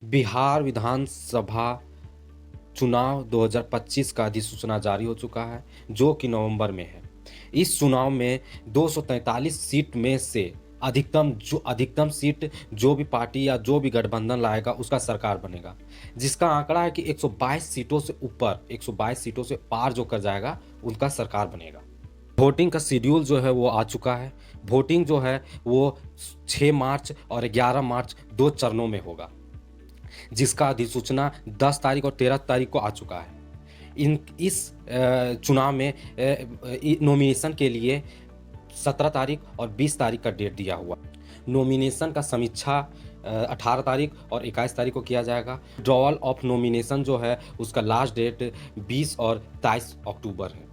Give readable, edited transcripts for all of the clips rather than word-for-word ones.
बिहार विधानसभा चुनाव 2025 का अधिसूचना जारी हो चुका है, जो कि नवंबर में है। इस चुनाव में 243 सीट में से अधिकतम सीट जो भी पार्टी या जो भी गठबंधन लाएगा उसका सरकार बनेगा, जिसका आंकड़ा है कि 122 सीटों से ऊपर 122 सीटों से पार जो कर जाएगा उनका सरकार बनेगा। वोटिंग का शेड्यूल जो है वो आ चुका है। वोटिंग जो है वो 6 मार्च और 11 मार्च 2 चरणों में होगा, जिसका अधिसूचना 10 तारीख और 13 तारीख को आ चुका है। इस चुनाव में नॉमिनेशन के लिए 17 तारीख और 20 तारीख का डेट दिया हुआ। नॉमिनेशन का समीक्षा 18 तारीख और 21 तारीख को किया जाएगा। विड्रॉवल ऑफ नॉमिनेशन जो है उसका लास्ट डेट 20 और 23 अक्टूबर है।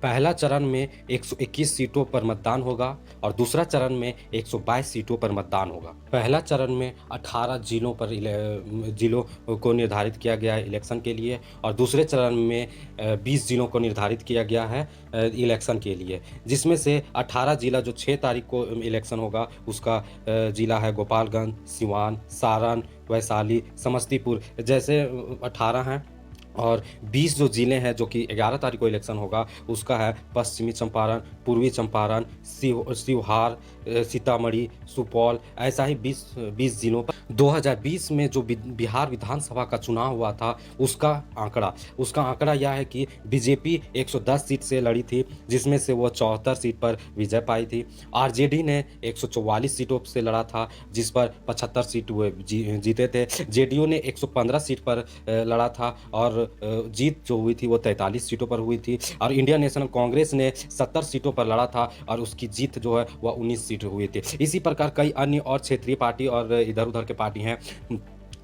पहला चरण में 121 सीटों पर मतदान होगा और दूसरा चरण में 122 सीटों पर मतदान होगा। पहला चरण में 18 जिलों को निर्धारित किया गया है इलेक्शन के लिए, और दूसरे चरण में 20 जिलों को निर्धारित किया गया है इलेक्शन के लिए, जिसमें से 18 जिला जो 6 तारीख को इलेक्शन होगा उसका जिला है गोपालगंज, सिवान, सारण, वैशाली, समस्तीपुर जैसे 18 हैं, और 20 जो ज़िले हैं जो कि 11 तारीख को इलेक्शन होगा उसका है पश्चिमी चंपारण, पूर्वी चंपारण, शिवहार, सीतामढ़ी, सुपौल, ऐसा ही 20 ज़िलों पर। 2020 में जो बिहार विधानसभा का चुनाव हुआ था उसका आंकड़ा यह है कि बीजेपी 110 सीट से लड़ी थी, जिसमें से वो 74 सीट पर विजय पाई थी। आरजेडी ने 144 सीटों से लड़ा था, जिस पर 75 सीट वो जीते थे। जेडीयू ने 115 सीट पर लड़ा था और जीत जो हुई थी वो 43 सीटों पर हुई थी। और इंडियन नेशनल कांग्रेस ने 70 सीटों पर लड़ा था और उसकी जीत जो है वह 19 सीट हुई थी। इसी प्रकार कई अन्य और क्षेत्रीय पार्टी और इधर उधर के पार्टी हैं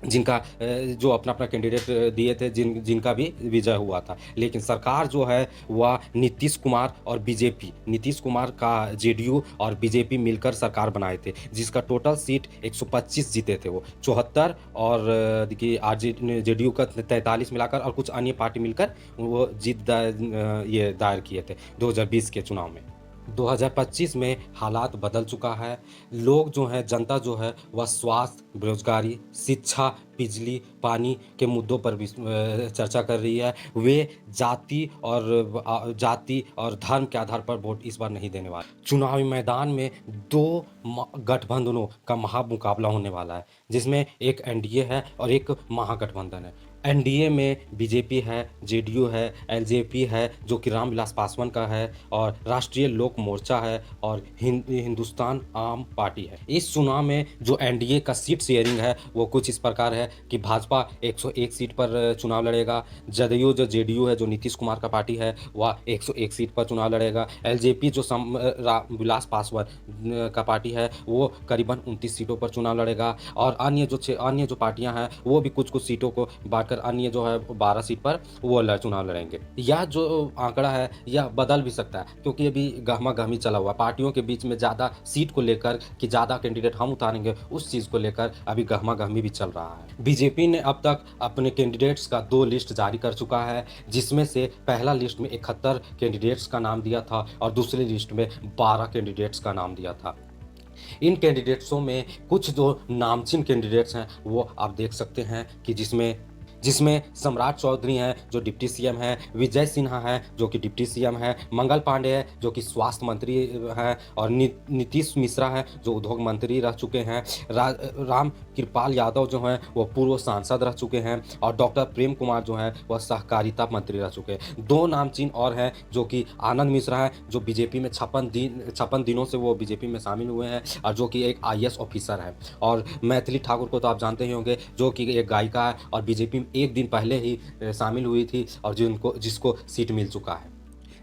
जिनका जो अपना अपना कैंडिडेट दिए थे, जिनका भी विजय हुआ था। लेकिन सरकार जो है वह नीतीश कुमार का जेडीयू और बीजेपी मिलकर सरकार बनाए थे, जिसका टोटल सीट 125 जीते थे वो 74, और देखिए जेडीयू का 43 मिलाकर और कुछ अन्य पार्टी मिलकर वो जीत दायर किए थे 2020 के चुनाव में। 2025 में हालात बदल चुका है। लोग जो हैं, जनता जो है वह स्वास्थ्य, बेरोजगारी, शिक्षा, बिजली, पानी के मुद्दों पर भी चर्चा कर रही है। वे जाति और धर्म के आधार पर वोट इस बार नहीं देने वाले। चुनावी मैदान में 2 गठबंधनों का महामुकाबला होने वाला है, जिसमें एक एनडीए है और एक महागठबंधन है। एनडीए में बीजेपी है, जेडीयू है, एलजेपी है जो कि रामविलास पासवान का है, और राष्ट्रीय लोक मोर्चा है, और हिंदुस्तान आम पार्टी है। इस चुनाव में जो एनडीए का सीट शेयरिंग है वो कुछ इस प्रकार है कि भाजपा 101 सीट पर चुनाव लड़ेगा। जदयू जो जेडीयू है, जो नीतीश कुमार का पार्टी है, वह 101 सीट पर चुनाव लड़ेगा। एलजेपी जो रामविलास पासवान का पार्टी है वो करीबन 29 सीटों पर चुनाव लड़ेगा, और अन्य जो पार्टियां हैं वो भी कुछ सीटों को बांटकर अन्य जो है 12 सीट पर वो चुनाव लड़ेंगे। यह जो आंकड़ा है यह बदल भी सकता है, क्योंकि अभी गहमा-गहमी चला हुआ पार्टियों के बीच में ज़्यादा सीट को लेकर कि ज़्यादा कैंडिडेट हम उतारेंगे, उस चीज़ को लेकर अभी गहमा-गहमी भी चल रहा है। बीजेपी ने अब तक अपने कैंडिडेट्स का 2 लिस्ट जारी कर चुका है, जिसमें से पहला लिस्ट में 71 कैंडिडेट्स का नाम दिया था और दूसरी लिस्ट में 12 कैंडिडेट्स का नाम दिया था। इन कैंडिडेट्सों में कुछ जो नामचीन कैंडिडेट्स हैं वो आप देख सकते हैं कि जिसमें सम्राट चौधरी हैं जो डिप्टी सीएम हैं, विजय सिन्हा है जो कि डिप्टी सीएम है, मंगल पांडे है जो कि स्वास्थ्य मंत्री हैं, और नीतीश मिश्रा है जो उद्योग मंत्री रह चुके हैं, राम कृपाल यादव जो हैं वो पूर्व सांसद रह चुके हैं, और डॉक्टर प्रेम कुमार जो हैं वह सहकारिता मंत्री रह चुके हैं। 2 नामचीन और हैं जो कि आनंद मिश्रा हैं जो बीजेपी में 56 दिनों से वो बीजेपी में शामिल हुए हैं और जो कि एक आईएएस ऑफिसर है, और मैथिली ठाकुर को तो आप जानते ही होंगे जो कि एक गायिका है और बीजेपी में एक दिन पहले ही शामिल हुई थी और जिसको सीट मिल चुका है।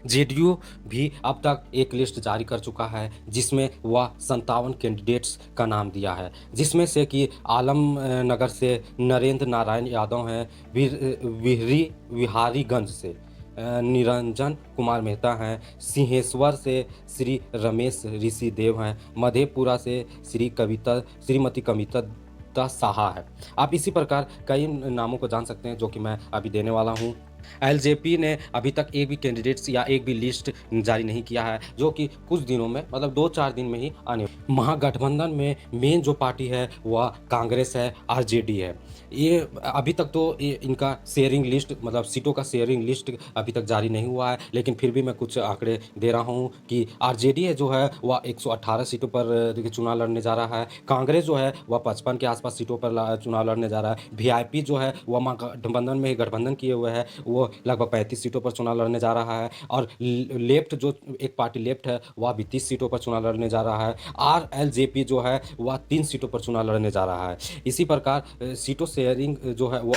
जेडीयू भी अब तक एक लिस्ट जारी कर चुका है, जिसमें वह 57 कैंडिडेट्स का नाम दिया है, जिसमें से कि आलम नगर से नरेंद्र नारायण यादव हैं, विहारीगंज से निरंजन कुमार मेहता हैं, सिंहेश्वर से श्री रमेश ऋषि देव हैं, मधेपुरा से श्रीमती कविता साहा है। आप इसी प्रकार कई नामों को जान सकते हैं जो कि मैं अभी देने वाला हूँ। एलजेपी ने अभी तक एक भी कैंडिडेट्स या एक भी लिस्ट जारी नहीं किया है, जो कि कुछ दिनों में मतलब 2-4 दिन में ही आने। महागठबंधन में मेन जो पार्टी है वह कांग्रेस है, आरजेडी है। ये अभी तक तो इनका शेयरिंग लिस्ट मतलब सीटों का शेयरिंग लिस्ट अभी तक जारी नहीं हुआ है, लेकिन फिर भी मैं कुछ आंकड़े दे रहा हूँ कि आरजेडी है जो है वह 118 सीटों पर देखिए चुनाव लड़ने जा रहा है। कांग्रेस जो है वह 55 के आसपास सीटों पर चुनाव लड़ने जा रहा है। वीआईपी जो है वह महागठबंधन में ही गठबंधन किए हुए है, वो लगभग 35 सीटों पर चुनाव लड़ने जा रहा है। और लेफ्ट जो एक पार्टी लेफ्ट है वह भी 30 सीटों पर चुनाव लड़ने जा रहा है। आरएलजेपी जो है वह 3 सीटों पर चुनाव लड़ने जा रहा है। इसी प्रकार सीटों शेयरिंग जो है वो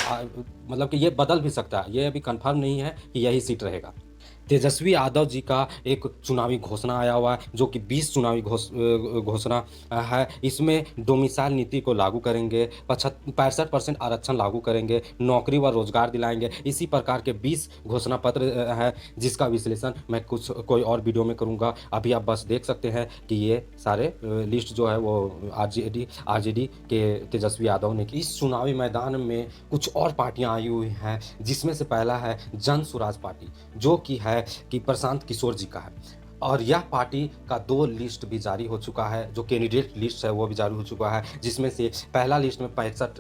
मतलब कि ये बदल भी सकता है, ये अभी कंफर्म नहीं है कि यही सीट रहेगा। तेजस्वी यादव जी का एक चुनावी घोषणा आया हुआ है जो कि 20 चुनावी घोषणा है। इसमें डोमिसाइल नीति को लागू करेंगे, 65% आरक्षण लागू करेंगे, नौकरी व रोजगार दिलाएंगे। इसी प्रकार के 20 घोषणा पत्र है जिसका विश्लेषण मैं कोई और वीडियो में करूंगा। अभी आप बस देख सकते हैं कि ये सारे लिस्ट जो है वो आरजेडी के तेजस्वी यादव ने की। इस चुनावी मैदान में कुछ और पार्टियां आई हुई हैं, जिसमें से पहला है जन स्वराज पार्टी जो कि है कि प्रशांत किशोर जी का है। और यह पार्टी का 2 लिस्ट भी जारी हो चुका है, जो कैंडिडेट लिस्ट है वो भी जारी हो चुका है, जिसमें से पहला लिस्ट में 65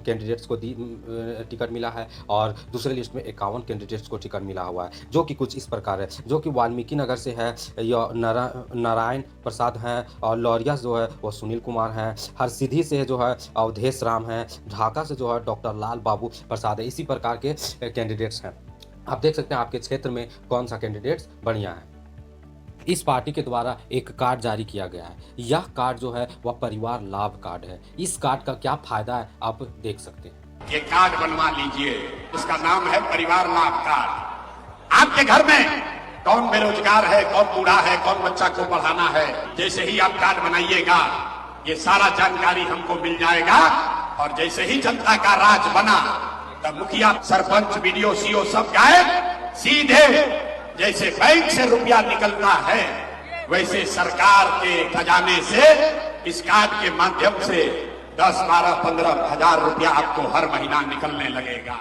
कैंडिडेट्स को टिकट मिला है और दूसरे लिस्ट में 51 कैंडिडेट्स को टिकट मिला हुआ है, जो कि कुछ इस प्रकार है। जो कि वाल्मीकि नगर से है यह नारायण प्रसाद हैं, और लौरिया जो है वो सुनील कुमार हैं, हरसिद्धि से जो है अवधेश राम हैं, ढाका से जो है डॉक्टर लाल बाबू प्रसाद है। इसी प्रकार के कैंडिडेट्स हैं। आप देख सकते हैं आपके क्षेत्र में कौन सा कैंडिडेट्स बढ़िया है। इस पार्टी के द्वारा एक कार्ड जारी किया गया है। यह कार्ड जो है वह परिवार लाभ कार्ड है। इस कार्ड का क्या फायदा है आप देख सकते हैं। ये कार्ड बनवा लीजिए, इसका नाम है परिवार लाभ कार्ड। आपके घर में कौन बेरोजगार है, कौन बूढ़ा है, कौन बच्चा को पढ़ाना है, जैसे ही आप कार्ड बनाइएगा ये सारा जानकारी हमको मिल जाएगा। और जैसे ही जनता का राज बना तब मुखिया, सरपंच, बीडीओ, सीओ सब गायब, सीधे जैसे बैंक से रुपया निकलता है वैसे सरकार के खजाने से इस कार्ड के माध्यम से 10, 12, 15 हजार रुपया आपको हर महीना निकलने लगेगा।